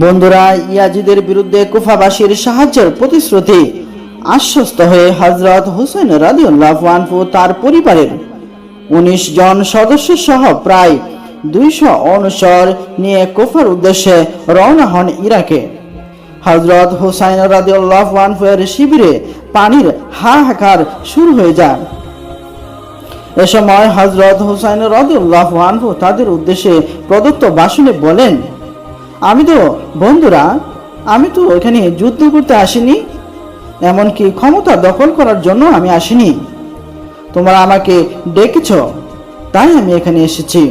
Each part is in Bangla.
বন্ধুরা, ইয়াজিদের বিরুদ্ধে কুফাবাসীর সাহায্যের প্রতিশ্রুতি আশ্বস্ত হয়ে হযরত হুসাইন রাদিয়াল্লাহু আনহু তার পরিবারের 19 জন সদস্য সহ প্রায় 200 অনুচর নিয়ে কুফার উদ্দেশ্যে রওনা হন ইরাকে। হযরত হুসাইন রাদিয়াল্লাহু আনহু এর শিবিরে পানির হাহাকার শুরু হয়ে যায়। এ সময় হযরত হুসাইন রাদিয়াল্লাহু আনহু তাদের উদ্দেশ্যে প্রদত্ত ভাষণে বলেন, আমি তো এখানে যুদ্ধ করতে আসিনি, এমনকি ক্ষমতা দখল করার জন্য আমি আসিনি। তোমরা আমাকে ডেকেছ, তাই আমি এখানে এসেছি।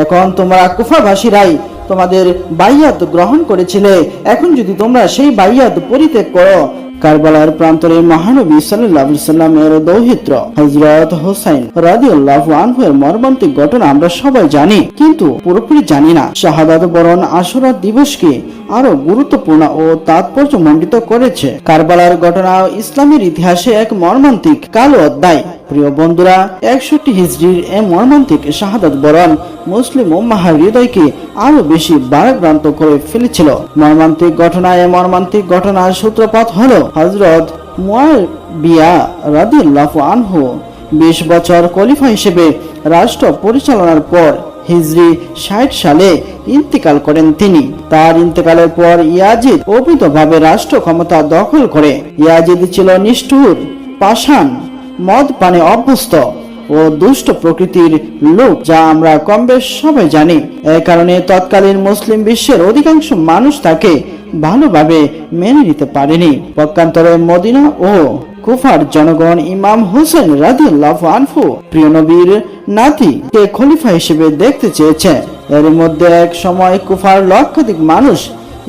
এখন তোমরা কুফাবাসীরাই তোমাদের বাইয়াত গ্রহণ করেছিলে, এখন যদি তোমরা সেই বাইয়াত পরিত্যাগ করো। কারবালার প্রান্তরে মহানবী সাল্লাল্লাহু আলাইহি সাল্লামের দৌহিত্র হযরত হুসাইন রাদিয়াল্লাহু আনহু এর মর্মান্তিক ঘটনা আমরা সবাই জানি, কিন্তু পুরোপুরি জানি না। শাহাদাত বরণ আশুরা দিবসকে আরো গুরুত্বপূর্ণ ও তাৎপর্যমণ্ডিত করেছে। কারবালার ঘটনা ইসলামের ইতিহাসে এক মর্মান্তিক কালো অধ্যায়। প্রিয় বন্ধুরা, 61 হিজরির এই মর্মান্তিক শাহাদাত বরণ মুসলিম উম্মাহর হৃদয়কে আরো বেশি ভারাক্রান্ত করে ফেলেছিল। মর্মান্তিক ঘটনার সূত্রপাত হলো হযরত মুয়াবিয়া রাদিয়াল্লাহু আনহু 20 বছর খলিফা হিসেবে রাষ্ট্র পরিচালনার পর হিজরি 60 সালে ইন্তেকাল করেন তিনি। তার ইন্তেকালের পর ইয়াজিদ অবৈধভাবে রাষ্ট্র ক্ষমতা দখল করে। ইয়াজিদ ছিল নিষ্ঠুর, পাষাণ, মদ পানে অভ্যস্ত ও দুষ্ট প্রকৃতির লোক, যা আমরা কম বেশ সবাই জানি। এই কারণে তৎকালীন মুসলিম বিশ্বের অধিকাংশ মানুষ তাকে ভালোভাবে মেনে নিতে পারেনি। পক্ষান্তরে মদিনা ও কুফার জনগণ ইমাম হুসাইন রাদিয়াল্লাহু আনহু প্রিয় নবীর নাতিকে খলিফা হিসেবে দেখতে চেয়েছে। এর মধ্যে এক সময় কুফার লক্ষাধিক মানুষ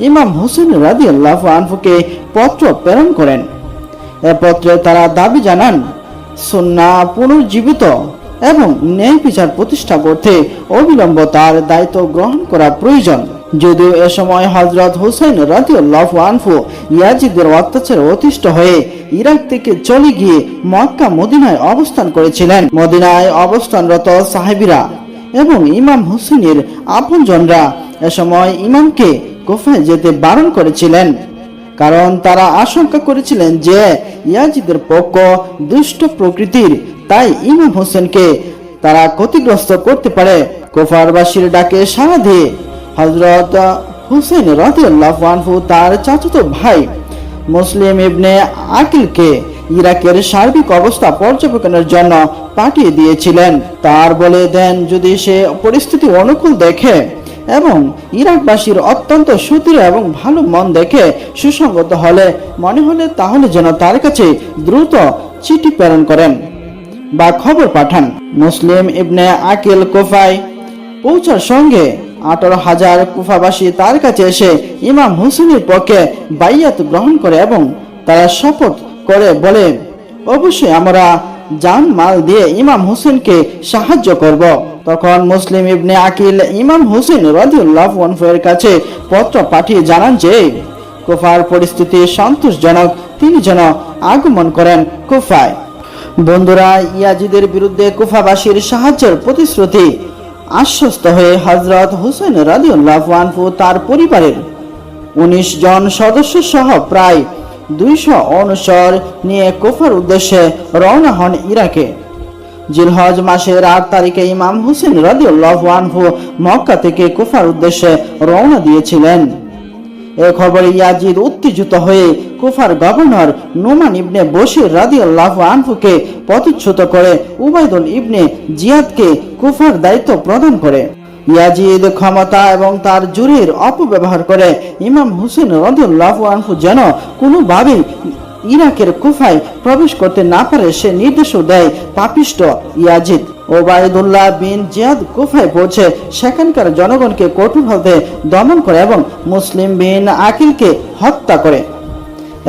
ইমাম হুসাইন রাদিয়াল্লাহু আনহুকে পত্র প্রেরণ করেন। এ পত্রে তারা দাবি জানান, সুন্নাহ পুনর্জীবিত এবং ন্যায় বিচার প্রতিষ্ঠা করতে অবিলম্ব তার দায়িত্ব গ্রহণ করা প্রয়োজন। যদিও এ সময় হযরত হুসাইন রাদিয়াল্লাহু আনহু ইয়াজিদের অত্যাচারে অতিষ্ঠ হয়ে ইরাক থেকে চলে গিয়ে মক্কা মদিনায় অবস্থান করেছিলেন। মদিনায় অবস্থানরত সাহাবীরা এবং ইমাম হুসাইনের আপনজনরা এ সময় ইমামকে কুফায় যেতে বারণ করেছিলেন, কারণ তারা আশঙ্কা করেছিলেন যে ইয়াজিদের পক্ষ দুষ্ট প্রকৃতির, তাই ইমাম হোসেনকে তারা ক্ষতিগ্রস্ত করতে পারে। কুফারবাসীর ডাকে সাড়া দিয়ে হযরত হুসাইন রাদিয়াল্লাহু আনহু তার চাচাতো ভাই মুসলিম ইবনে আকিলকে ইরাকের সার্বিক অবস্থা পর্যবেক্ষণের জন্য পাঠিয়ে দিয়েছিলেন। তার বলে দেন, যদি সে পরিস্থিতি অনুকূল দেখে এবং ইরাকবাসীর অত্যন্ত সুদৃঢ় এবং ভালো মন দেখে সুসংগত মনে হলে তাহলে যেন তার কাছে দ্রুত চিঠি প্রেরণ করেন বা খবর পাঠান। মুসলিম ইবনে আকিল কুফায় পৌঁছার সঙ্গে 18,000 কুফাবাসী তার কাছে এসে ইমাম হুসাইনের পক্ষে বাইয়াত গ্রহণ করে এবং তারা শপথ করে বলে, অবশ্যই আমরা জান মাল দিয়ে ইমাম হুসেনকে সাহায্য করব। তখন মুসলিম ইবনে আকিল ইমাম হুসাইন রাদিয়াল্লাহু আনহু এর কাছে পত্র পাঠিয়ে জানান যে কুফার পরিস্থিতি সন্তোষজনক, তিনি যেন আগমন করেন কুফায়। বন্ধুরা, ইয়াজিদের বিরুদ্ধে কুফাবাসীর সাহায্যের প্রতিশ্রুতি আশ্বস্ত হয়ে হযরত হুসাইন রাদিয়াল্লাহু আনহু তার পরিবারের 19 জন সদস্য সহ প্রায় 200 অনুচর নিয়ে কুফার উদ্দেশ্যে রওনা হন ইরাকে। জিলহজ মাসের 8 তারিখে ইমাম হুসাইন রাদিয়াল্লাহু আনহু মক্কা থেকে কুফার উদ্দেশ্যে রওনা দিয়েছিলেন। এই খবরে ইয়াজিদ উত্তেজিত হয়ে কুফার গভর্নর নুমান ইবনে বশির রাদিয়াল্লাহু আনহুকে পদচ্যুত করে উবাইদুল ইবনে জিয়াদকে কুফার দায়িত্ব প্রদান করে। ইয়াজিদ ক্ষমতা এবং তার জোরের অপব্যবহার করে ইমাম হুসাইন রাদিয়াল্লাহু আনহু যেন কোনোভাবেই ইরাকের কুফায় প্রবেশ করতে না পারে সে নির্দেশও দেয় পাপিষ্ট ইয়াজিদ। ওবায়দুল্লাহ বিন জিয়াদ কুফায় পৌঁছে সেখানকার জনগণকে কঠোরভাবে দমন করে এবং মুসলিম বিন আকিলকে হত্যা করে।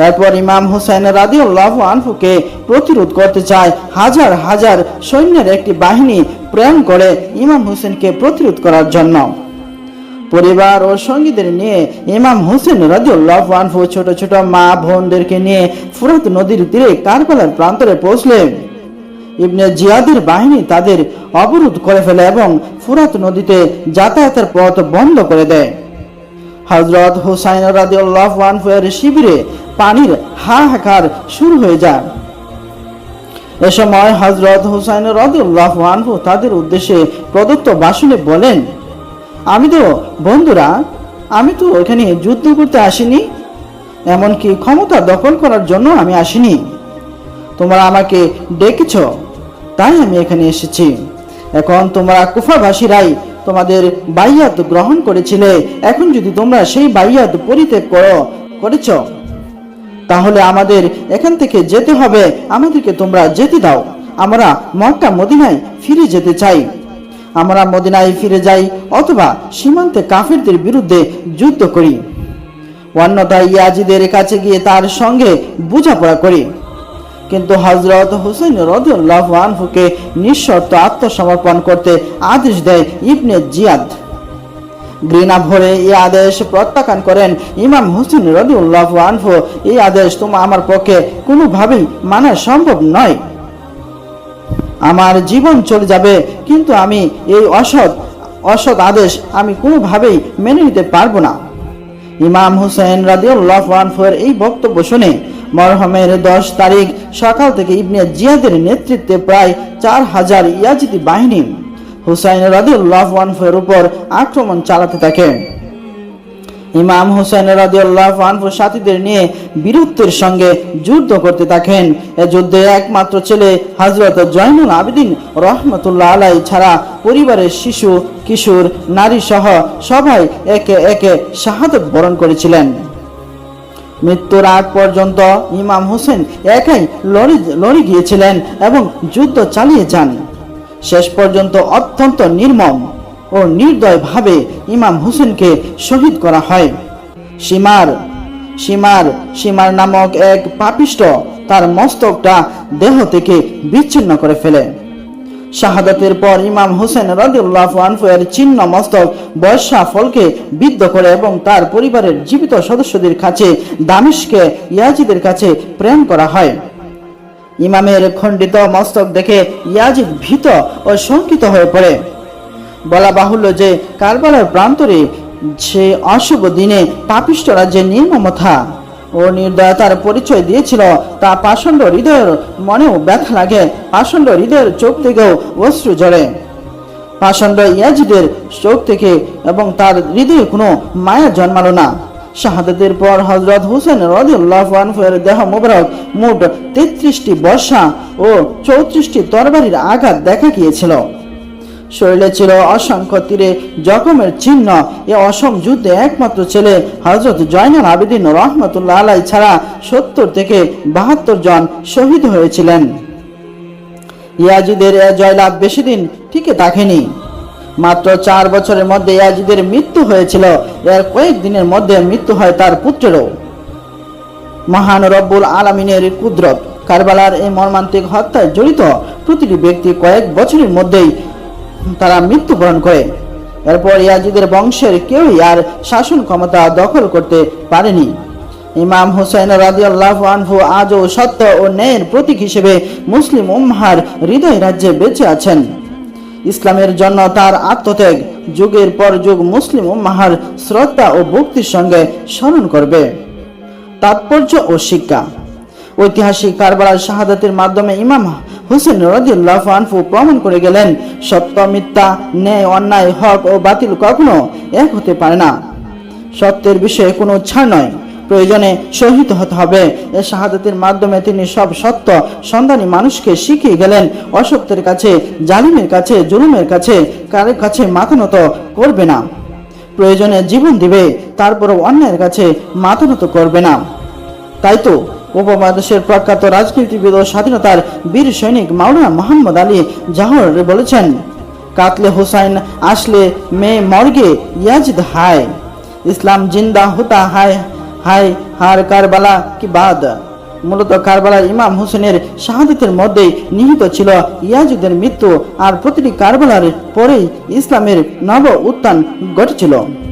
এরপর ইমাম হুসাইন রাদিয়াল্লাহু আনহুকে প্রতিরোধ করতে চায় হাজার হাজার সৈন্যের একটি বাহিনী প্রেরণ করে ইমাম হুসাইনকে প্রতিরোধ করার জন্য। পরিবার ও সঙ্গীদের নিয়ে ইমাম হুসাইন রাদিয়াল্লাহু আনহু ছোট ছোট মা বোনদেরকে নিয়ে ফুরাত নদীর তীরে কারবালার প্রান্তরে পৌঁছলেন। ইবনে জিয়াদের বাহিনী তাদের অবরোধ করে ফেলে এবং ফুরাত নদীতে যাতায়াতের পথ বন্ধ করে দেয়। হযরত হুসাইন রাদিয়াল্লাহু আনহু এর শিবিরে পানির হাহাকার শুরু হয়ে যায়। এ সময় হযরত হুসাইন রাদিয়াল্লাহু আনহু তাদের উদ্দেশ্যে প্রদত্ত ভাষণে বলেন, বন্ধুরা, আমি তো এখানে যুদ্ধ করতে আসিনি, এমনকি ক্ষমতা দখল করার জন্য আমি আসিনি। তোমরা আমাকে ডেকেছ, তাই আমি এখানে এসেছি। এখন তোমরা কুফাবাসীরাই তোমাদের বাইয়াত গ্রহণ করেছিলে, এখন যদি তোমরা সেই বাইয়াত পরিত্যাগ করেছ, তাহলে আমাদের এখান থেকে যেতে হবে। আমাদেরকে তোমরা যেতে দাও। আমরা মক্কা মদিনায় ফিরে যেতে চাই। আমরা মদিনায় ফিরে যাই অথবা সীমান্তে কাফিরদের বিরুদ্ধে যুদ্ধ করি, অন্যথায় ইয়াজিদের কাছে গিয়ে তার সঙ্গে বোঝাপড়া করি। কিন্তু হযরত হুসাইন রাদিয়াল্লাহু আনহুকে নিঃশর্ত আত্মসমর্পণ করতে আদেশ দেয় ইবনে জিয়াদ। ঘৃণা ভরে এই আদেশ প্রত্যাখ্যান করেন ইমাম হুসাইন রাদিয়াল্লাহু আনহু। এই আদেশ আমার পক্ষে কোনোভাবেই মানা সম্ভব নয়। আমার জীবন চলে যাবে, কিন্তু আমি এই অসৎ আদেশ আমি কোনোভাবেই মেনে নিতে পারবো না। ইমাম হুসাইন রাদিয়াল্লাহু আনহু এর এই বক্তব্য শুনে মরহমের 10 তারিখ সকাল থেকে ইবনে জিয়াদের নেতৃত্বে প্রায় 4000 ইয়াজিদি বাহিনী হুসাইন রাদিয়াল্লাহু আনহু এর উপর আক্রমণ চালাতে থাকে। ইমাম হুসাইন রাদিয়াল্লাহু আনহু সাথীদের নিয়ে বীরত্বের সঙ্গে যুদ্ধ করতে থাকেন। এই যুদ্ধে একমাত্র ছেলে হযরত জয়নুল আবেদিন রাহমাতুল্লাহ আলাইহি ছাড়া পরিবারের শিশু, কিশোর, নারী সহ সবাই একে একে শাহাদাত বরণ করেছিলেন। মৃত্যুর আগ পর্যন্ত ইমাম হুসেন একাই লড়ে গিয়েছিলেন এবং যুদ্ধ চালিয়ে যান। শেষ পর্যন্ত অত্যন্ত নির্মম ও নির্দয়ভাবে ইমাম হুসেনকে শহীদ করা হয়। সীমার নামক এক পাপিষ্ঠ তার মস্তকটা দেহ থেকে বিচ্ছিন্ন করে ফেলে। শাহাদাতের পর ইমাম হুসেন রাদিয়াল্লাহু আনহু এর চিহ্ন মস্তক বর্ষা ফলকে বিদ্ধ করে এবং তার পরিবারের জীবিত সদস্যদের কাছে দামেস্কে ইয়াজিদের কাছে প্রেরণ করা হয়। ইমামের খণ্ডিত মস্তক দেখে ইয়াজিদ ভীত ও শঙ্কিত হয়ে পড়ে। বলা বাহুল্য যে কারবালার প্রান্তরে সে অশুভ দিনে পাপিষ্ঠরা যে নির্মমতা ও নির্দয়তার পরিচয় দিয়েছিল তা পাষণ্ড হৃদয়ের মনেও ব্যথা লাগে। পাষণ্ড হৃদয়ের চোখ থেকেও অশ্রু ঝরে। পাষণ্ড ইয়াজিদের চোখ থেকে এবং তার হৃদয়ে কোনো মায়া জন্মালো না। শাহাদাতের পর হযরত হুসাইন রাদিয়াল্লাহু আনহু এর দেহ মোবারক মোট 33টি বর্ষা ও 34টি তরবারির আঘাত দেখা গিয়েছিল। শরীরে ছিল অসংখ্য তীরে জখমের চিহ্ন। এ অসম যুদ্ধে একমাত্র ছেলে হযরত জয়নুল আবেদিন রাহমাতুল্লাহ আলাইহি ছাড়া 70 থেকে 72 জন শহীদ হয়েছিলেন। ইয়াজিদের এ জয়লাভ বেশি দিন টিকে থাকেনি। মাত্র 4 বছরের মধ্যে ইয়াজিদের মৃত্যু হয়েছিল। এর কয়েকদিনের মধ্যে মৃত্যু হয় তার পুত্রেরও। মহান রব্বুল আলামিনের কুদরত। কারবালার এই মর্মান্তিক হত্যায় জড়িত প্রতিটি ব্যক্তি কয়েক বছরের মধ্যেই তারা মৃত্যুবরণ করে। এরপর ইয়াজিদের বংশের কেউই আর শাসন ক্ষমতা দখল করতে পারেনি। ইমাম হুসাইন রাদিয়াল্লাহু আনহু আজও সত্য ও ন্যায়ের প্রতীক হিসেবে মুসলিম উম্মাহর হৃদয় রাজ্যে বেঁচে আছেন। ইসলামের জন্য তার আত্মত্যাগ যুগের পর যুগ মুসলিম উম্মাহর শ্রদ্ধা ও ভক্তির সঙ্গে স্মরণ করবে। তাৎপর্য ও শিক্ষা। ঐতিহাসিক কারবালার শাহাদাতের মাধ্যমে ইমাম হুসেন রাদিয়াল্লাহু আনহু প্রমাণ করে গেলেন, সত্য মিথ্যা, ন্যায় অন্যায়, হক ও বাতিল কখনো এক হতে পারে না। সত্যের বিষয়ে কোনো ছাড় নয়, প্রয়োজনে শহীদ হতে হবে। এই শাহাদাতের মাধ্যমে তিনি সব সত্য সন্ধানী মানুষকে শিখিয়ে গেলেন, অসত্যের কাছে, জালিমের কাছে, জুলুমের কাছে কারোর কাছে মাথা নত করবে না। প্রয়োজনে জীবন দিবে, তারপরও অন্যায়ের কাছে মাথা নত করবে না। তাই তো উপমহাদেশের প্রখ্যাত রাজনীতিবিদ ও স্বাধীনতার বীর সৈনিক মাওলানা মোহাম্মদ আলী জহর বলেছেন, কাতলে হুসাইন আসলে মে মর্গে ইয়াজিদ হায়, ইসলাম জিন্দা হতা হায় হায় হার কারবালা কি বাদ। মূলত কারবালার ইমাম হুসেনের শাহাদাতের মধ্যেই নিহিত ছিল ইয়াজিদের মৃত্যু, আর প্রতিটি কারবালার পরেই ইসলামের নব উত্থান ঘটেছিল।